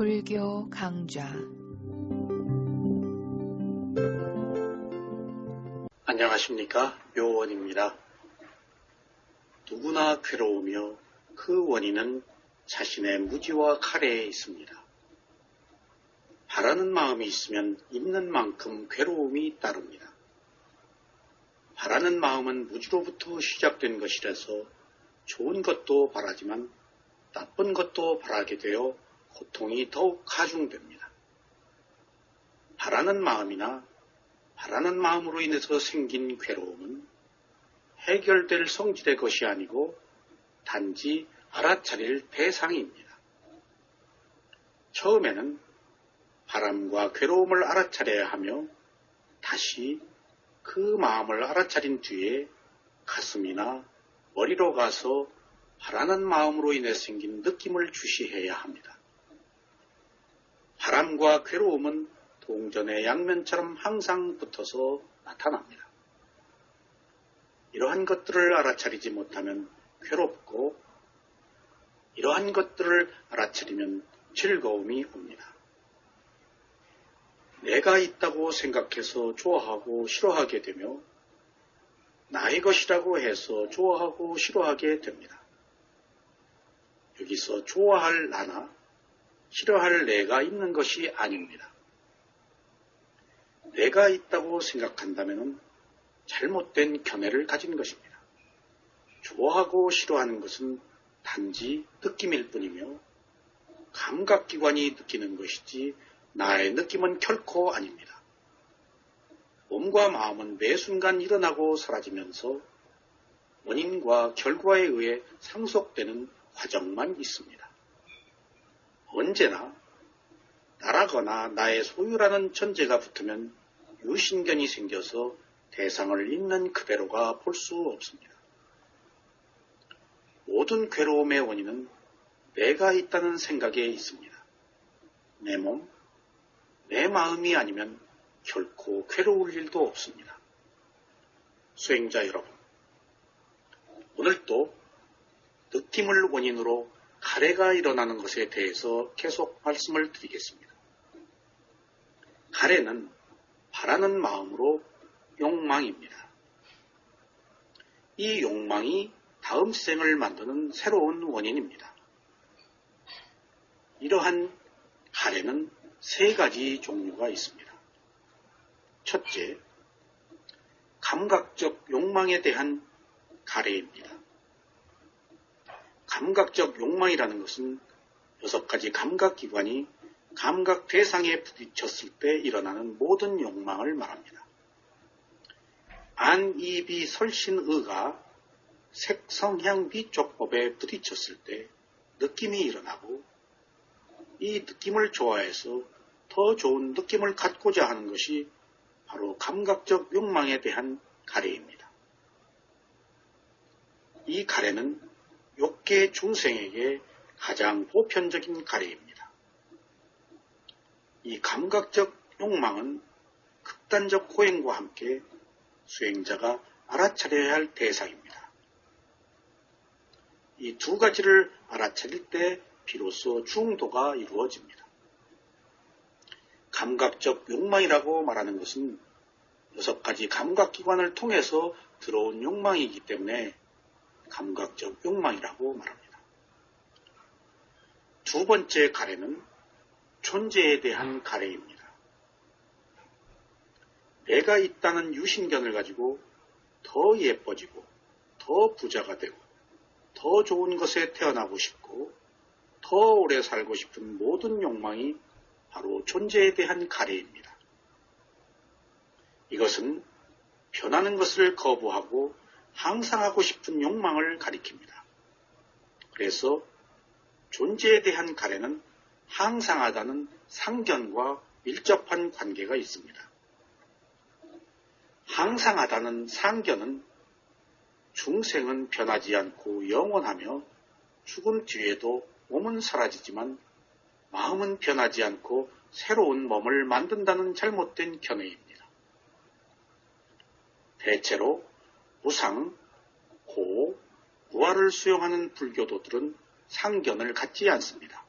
불교 강좌. 안녕하십니까, 묘원입니다. 누구나 괴로우며 그 원인은 자신의 무지와 칼에 있습니다. 바라는 마음이 있으면 있는 만큼 괴로움이 따릅니다. 바라는 마음은 무지로부터 시작된 것이라서 좋은 것도 바라지만 나쁜 것도 바라게 되어 고통이 더욱 가중됩니다. 바라는 마음이나 바라는 마음으로 인해서 생긴 괴로움은 해결될 성질의 것이 아니고 단지 알아차릴 대상입니다. 처음에는 바람과 괴로움을 알아차려야 하며 다시 그 마음을 알아차린 뒤에 가슴이나 머리로 가서 바라는 마음으로 인해 생긴 느낌을 주시해야 합니다. 바람과 괴로움은 동전의 양면처럼 항상 붙어서 나타납니다. 이러한 것들을 알아차리지 못하면 괴롭고 이러한 것들을 알아차리면 즐거움이 옵니다. 내가 있다고 생각해서 좋아하고 싫어하게 되며 나의 것이라고 해서 좋아하고 싫어하게 됩니다. 여기서 좋아할 나나 싫어할 내가 있는 것이 아닙니다. 내가 있다고 생각한다면 잘못된 견해를 가진 것입니다. 좋아하고 싫어하는 것은 단지 느낌일 뿐이며 감각기관이 느끼는 것이지 나의 느낌은 결코 아닙니다. 몸과 마음은 매 순간 일어나고 사라지면서 원인과 결과에 의해 상속되는 과정만 있습니다. 언제나 나라거나 나의 소유라는 전제가 붙으면 유신견이 생겨서 대상을 있는 그대로가 볼 수 없습니다. 모든 괴로움의 원인은 내가 있다는 생각에 있습니다. 내 몸, 내 마음이 아니면 결코 괴로울 일도 없습니다. 수행자 여러분, 오늘도 느낌을 원인으로 가래가 일어나는 것에 대해서 계속 말씀을 드리겠습니다. 가래는 바라는 마음으로 욕망입니다. 이 욕망이 다음 생을 만드는 새로운 원인입니다. 이러한 가래는 세 가지 종류가 있습니다. 첫째, 감각적 욕망에 대한 가래입니다. 감각적 욕망이라는 것은 6가지 감각기관이 감각 대상에 부딪혔을 때 일어나는 모든 욕망을 말합니다. 안, 이, 비, 설신, 의가 색, 성, 향, 비 쪽법에 부딪혔을 때 느낌이 일어나고 이 느낌을 좋아해서 더 좋은 느낌을 갖고자 하는 것이 바로 감각적 욕망에 대한 가래입니다. 이 가래는 욕계 중생에게 가장 보편적인 가래입니다. 이 감각적 욕망은 극단적 고행과 함께 수행자가 알아차려야 할 대상입니다. 이 두 가지를 알아차릴 때 비로소 중도가 이루어집니다. 감각적 욕망이라고 말하는 것은 6가지 감각기관을 통해서 들어온 욕망이기 때문에 감각적 욕망이라고 말합니다. 두 번째 가래는 존재에 대한 가래입니다. 내가 있다는 유신견을 가지고 더 예뻐지고 더 부자가 되고 더 좋은 것에 태어나고 싶고 더 오래 살고 싶은 모든 욕망이 바로 존재에 대한 가래입니다. 이것은 변하는 것을 거부하고 항상 하고 싶은 욕망을 가리킵니다. 그래서 존재에 대한 가래는 항상하다는 상견과 밀접한 관계가 있습니다. 항상하다는 상견은 중생은 변하지 않고 영원하며 죽음 뒤에도 몸은 사라지지만 마음은 변하지 않고 새로운 몸을 만든다는 잘못된 견해입니다. 대체로 무상, 고, 무아를 수용하는 불교도들은 상견을 갖지 않습니다.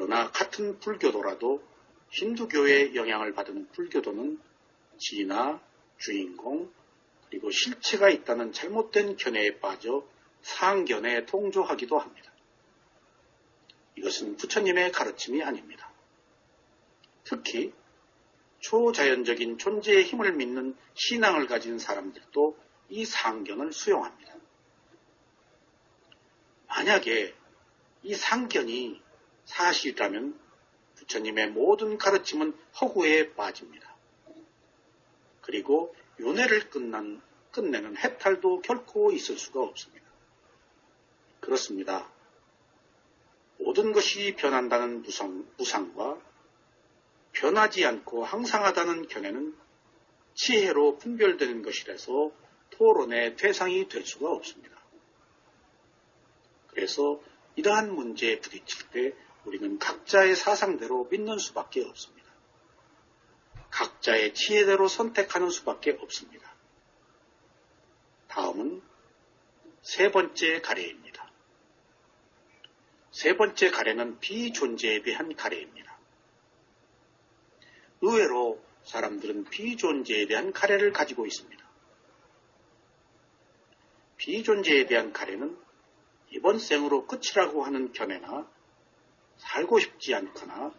그러나 같은 불교도라도 힌두교의 영향을 받은 불교도는 진화, 주인공, 그리고 실체가 있다는 잘못된 견해에 빠져 상견에 동조하기도 합니다. 이것은 부처님의 가르침이 아닙니다. 특히 초자연적인 존재의 힘을 믿는 신앙을 가진 사람들도 이 상견을 수용합니다. 만약에 이 상견이 사실이라면 부처님의 모든 가르침은 허구에 빠집니다. 그리고 윤회를 끝내는 해탈도 결코 있을 수가 없습니다. 그렇습니다. 모든 것이 변한다는 무상과 변하지 않고 항상하다는 견해는 지혜로 분별되는 것이라서 토론의 대상이 될 수가 없습니다. 그래서 이러한 문제에 부딪힐 때 우리는 각자의 사상대로 믿는 수밖에 없습니다. 각자의 지혜대로 선택하는 수밖에 없습니다. 다음은 세 번째 가례입니다. 세 번째 가례는 비존재에 대한 가례입니다. 의외로 사람들은 비존재에 대한 가례를 가지고 있습니다. 비존재에 대한 가례는 이번 생으로 끝이라고 하는 견해나 살고 싶지 않거나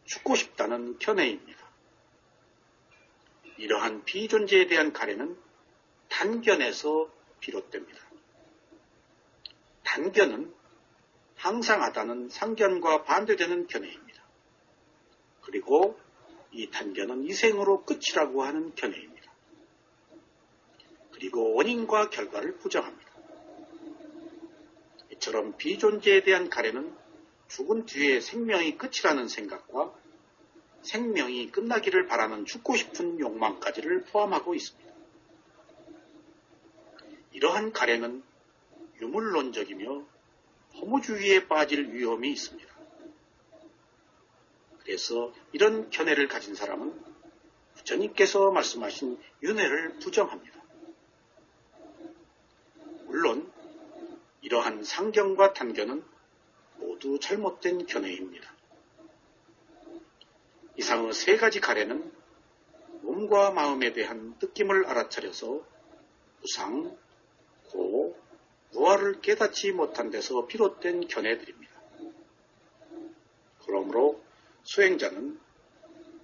죽고 싶다는 견해입니다. 이러한 비존재에 대한 가례는 단견에서 비롯됩니다. 단견은 항상하다는 상견과 반대되는 견해입니다. 그리고 이 단견은 이 생으로 끝이라고 하는 견해입니다. 그리고 원인과 결과를 부정합니다. 이처럼 비존재에 대한 가례는 죽은 뒤에 생명이 끝이라는 생각과 생명이 끝나기를 바라는 죽고 싶은 욕망까지를 포함하고 있습니다. 이러한 가례는 유물론적이며 허무주의에 빠질 위험이 있습니다. 그래서 이런 견해를 가진 사람은 부처님께서 말씀하신 윤회를 부정합니다. 물론 이러한 상견과 단견은 모두 잘못된 견해입니다. 이상의 세 가지 가례는 몸과 마음에 대한 느낌을 알아차려서 무상, 고, 무아를 깨닫지 못한 데서 비롯된 견해들입니다. 그러므로 수행자는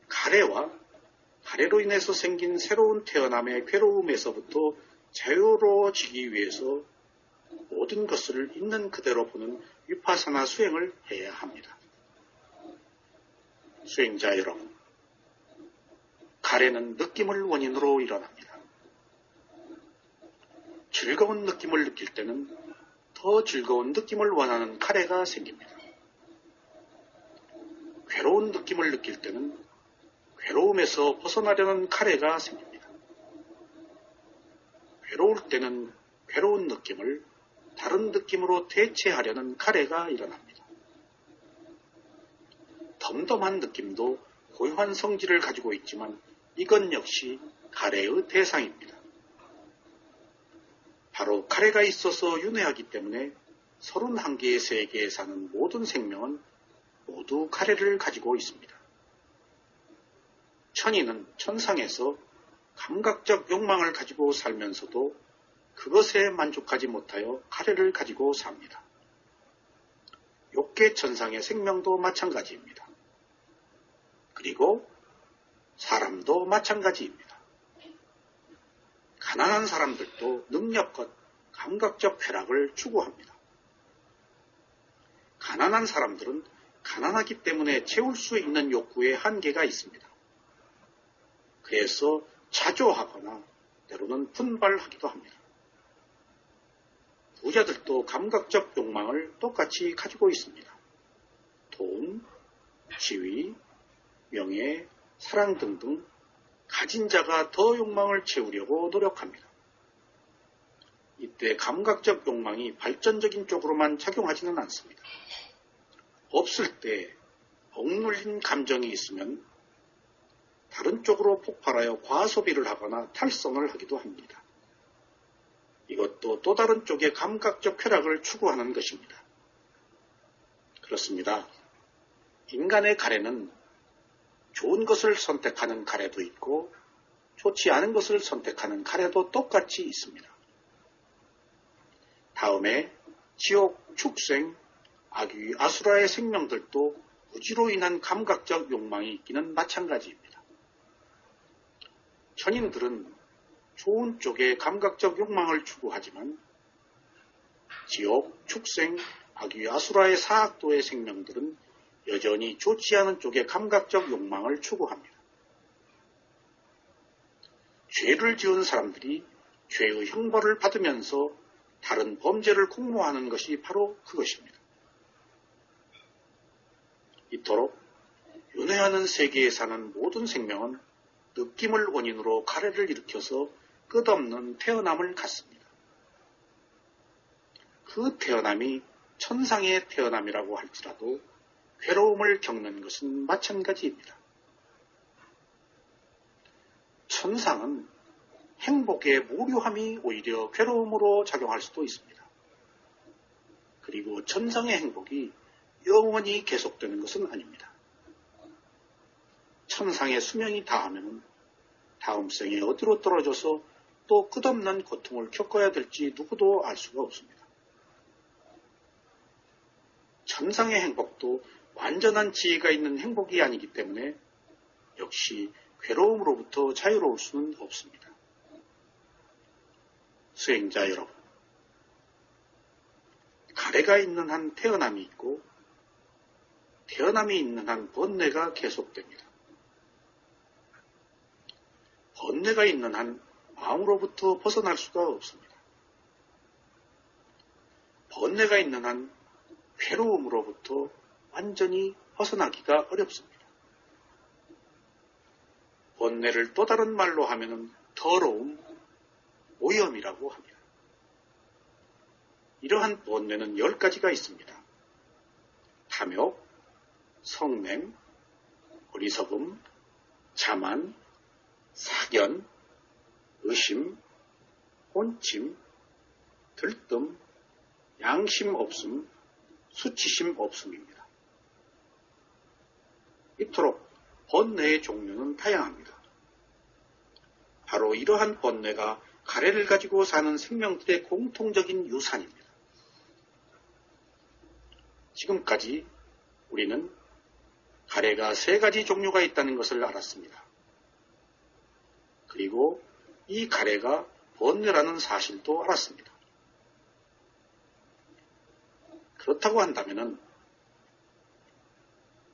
가래와 가래로 인해서 생긴 새로운 태어남의 괴로움에서부터 자유로워지기 위해서 모든 것을 있는 그대로 보는 위파사나 수행을 해야 합니다. 수행자 여러분, 가래는 느낌을 원인으로 일어납니다. 즐거운 느낌을 느낄 때는 더 즐거운 느낌을 원하는 가래가 생깁니다. 괴로운 느낌을 느낄 때는 괴로움에서 벗어나려는 가래가 생깁니다. 괴로울 때는 괴로운 느낌을 다른 느낌으로 대체하려는 가래가 일어납니다. 덤덤한 느낌도 고유한 성질을 가지고 있지만 이것 역시 가래의 대상입니다. 바로 가래가 있어서 윤회하기 때문에 31개의 세계에 사는 모든 생명은 모두 가래를 가지고 있습니다. 천인은 천상에서 감각적 욕망을 가지고 살면서도 그것에 만족하지 못하여 가래를 가지고 삽니다. 욕계천상의 생명도 마찬가지입니다. 그리고 사람도 마찬가지입니다. 가난한 사람들도 능력껏 감각적 쾌락을 추구합니다. 가난한 사람들은 가난하기 때문에 채울 수 있는 욕구에 한계가 있습니다. 그래서 자조하거나 때로는 분발하기도 합니다. 부자들도 감각적 욕망을 똑같이 가지고 있습니다. 돈, 지위, 명예, 사랑 등등 가진 자가 더 욕망을 채우려고 노력합니다. 이때 감각적 욕망이 발전적인 쪽으로만 작용하지는 않습니다. 없을 때 억눌린 감정이 있으면 다른 쪽으로 폭발하여 과소비를 하거나 탈선을 하기도 합니다. 이것도 또 다른 쪽의 감각적 쾌락을 추구하는 것입니다. 그렇습니다. 인간의 가래는 좋은 것을 선택하는 가래도 있고 좋지 않은 것을 선택하는 가래도 똑같이 있습니다. 다음에 지옥, 축생, 악귀, 아수라의 생명들도 무지로 인한 감각적 욕망이 있기는 마찬가지입니다. 천인들은 좋은 쪽의 감각적 욕망을 추구하지만 지옥, 축생, 악귀, 아수라의 사악도의 생명들은 여전히 좋지 않은 쪽의 감각적 욕망을 추구합니다. 죄를 지은 사람들이 죄의 형벌을 받으면서 다른 범죄를 공모하는 것이 바로 그것입니다. 이토록 윤회하는 세계에 사는 모든 생명은 느낌을 원인으로 가래를 일으켜서 끝없는 태어남을 갖습니다. 그 태어남이 천상의 태어남이라고 할지라도 괴로움을 겪는 것은 마찬가지입니다. 천상은 행복의 모류함이 오히려 괴로움으로 작용할 수도 있습니다. 그리고 천상의 행복이 영원히 계속되는 것은 아닙니다. 천상의 수명이 다하면 다음 생에 어디로 떨어져서 또 끝없는 고통을 겪어야 될지 누구도 알 수가 없습니다. 천상의 행복도 완전한 지혜가 있는 행복이 아니기 때문에 역시 괴로움으로부터 자유로울 수는 없습니다. 수행자 여러분, 가래가 있는 한 태어남이 있고 태어남이 있는 한 번뇌가 계속됩니다. 번뇌가 있는 한 마음으로부터 벗어날 수가 없습니다. 번뇌가 있는 한 괴로움으로부터 완전히 벗어나기가 어렵습니다. 번뇌를 또 다른 말로 하면 더러움, 오염이라고 합니다. 이러한 번뇌는 10가지가 있습니다. 탐욕, 성냄, 어리석음, 자만, 사견, 의심, 혼침, 들뜸, 양심 없음, 수치심 없음입니다. 이토록 번뇌의 종류는 다양합니다. 바로 이러한 번뇌가 가래를 가지고 사는 생명들의 공통적인 유산입니다. 지금까지 우리는 가래가 3가지 종류가 있다는 것을 알았습니다. 그리고 이 가래가 번뇌라는 사실도 알았습니다. 그렇다고 한다면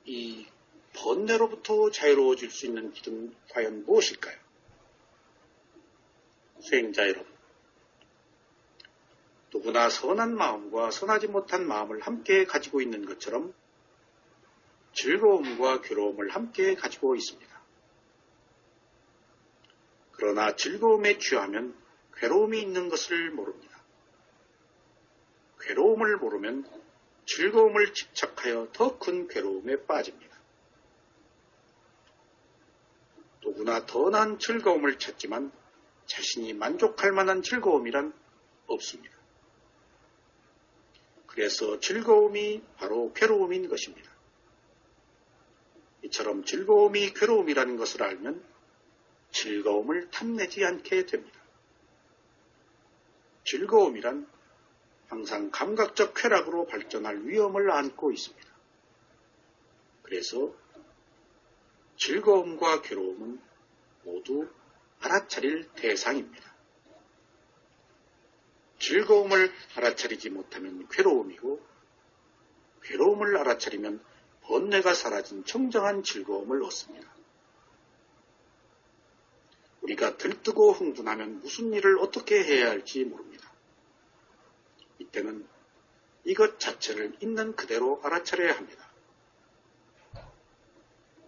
이 번뇌로부터 자유로워질 수 있는 길은 과연 무엇일까요? 수행자 여러분, 누구나 선한 마음과 선하지 못한 마음을 함께 가지고 있는 것처럼 즐거움과 괴로움을 함께 가지고 있습니다. 그러나 즐거움에 취하면 괴로움이 있는 것을 모릅니다. 괴로움을 모르면 즐거움을 집착하여 더 큰 괴로움에 빠집니다. 누구나 더 나은 즐거움을 찾지만 자신이 만족할 만한 즐거움이란 없습니다. 그래서 즐거움이 바로 괴로움인 것입니다. 이처럼 즐거움이 괴로움이라는 것을 알면 즐거움을 탐내지 않게 됩니다. 즐거움이란 항상 감각적 쾌락으로 발전할 위험을 안고 있습니다. 그래서 즐거움과 괴로움은 모두 알아차릴 대상입니다. 즐거움을 알아차리지 못하면 괴로움이고 괴로움을 알아차리면 번뇌가 사라진 청정한 즐거움을 얻습니다. 우리가 들뜨고 흥분하면 무슨 일을 어떻게 해야 할지 모릅니다. 이때는 이것 자체를 있는 그대로 알아차려야 합니다.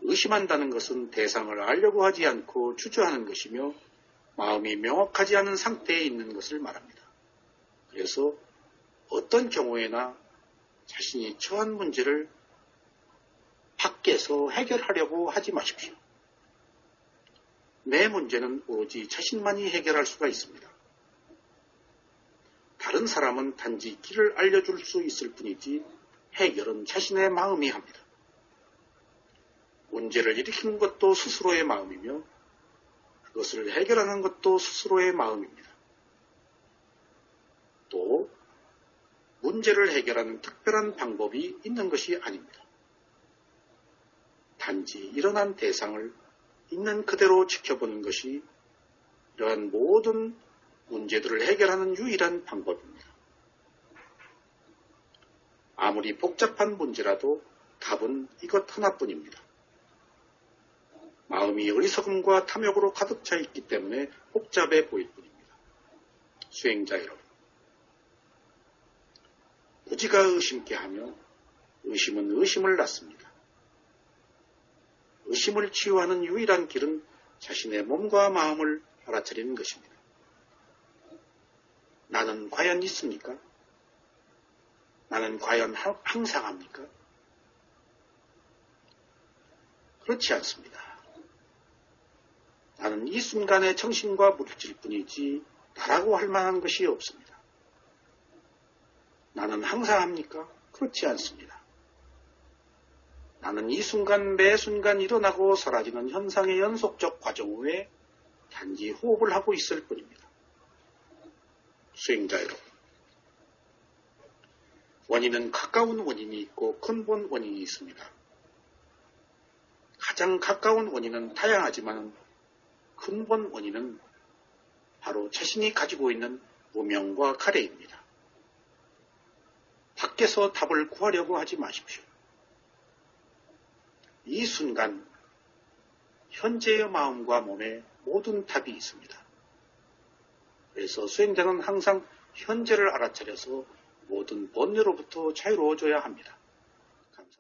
의심한다는 것은 대상을 알려고 하지 않고 주저하는 것이며 마음이 명확하지 않은 상태에 있는 것을 말합니다. 그래서 어떤 경우에나 자신이 처한 문제를 밖에서 해결하려고 하지 마십시오. 내 문제는 오로지 자신만이 해결할 수가 있습니다. 다른 사람은 단지 길을 알려줄 수 있을 뿐이지 해결은 자신의 마음이 합니다. 문제를 일으킨 것도 스스로의 마음이며 그것을 해결하는 것도 스스로의 마음입니다. 또 문제를 해결하는 특별한 방법이 있는 것이 아닙니다. 단지 일어난 대상을 있는 그대로 지켜보는 것이 이러한 모든 문제들을 해결하는 유일한 방법입니다. 아무리 복잡한 문제라도 답은 이것 하나뿐입니다. 마음이 어리석음과 탐욕으로 가득 차 있기 때문에 복잡해 보일 뿐입니다. 수행자 여러분, 무지가 의심케 하며 의심은 의심을 낳습니다. 의심을 치유하는 유일한 길은 자신의 몸과 마음을 알아차리는 것입니다. 나는 과연 있습니까? 나는 과연 항상 합니까? 그렇지 않습니다. 나는 이 순간의 정신과 물질 뿐이지 나라고 할 만한 것이 없습니다. 나는 항상 합니까? 그렇지 않습니다. 나는 이 순간 매 순간 일어나고 사라지는 현상의 연속적 과정 후에 단지 호흡을 하고 있을 뿐입니다. 수행자 여러분, 원인은 가까운 원인이 있고 근본 원인이 있습니다. 가장 가까운 원인은 다양하지만 근본 원인은 바로 자신이 가지고 있는 무명과 가래입니다. 밖에서 답을 구하려고 하지 마십시오. 이 순간 현재의 마음과 몸에 모든 답이 있습니다. 그래서 수행자는 항상 현재를 알아차려서 모든 번뇌로부터 자유로워져야 합니다.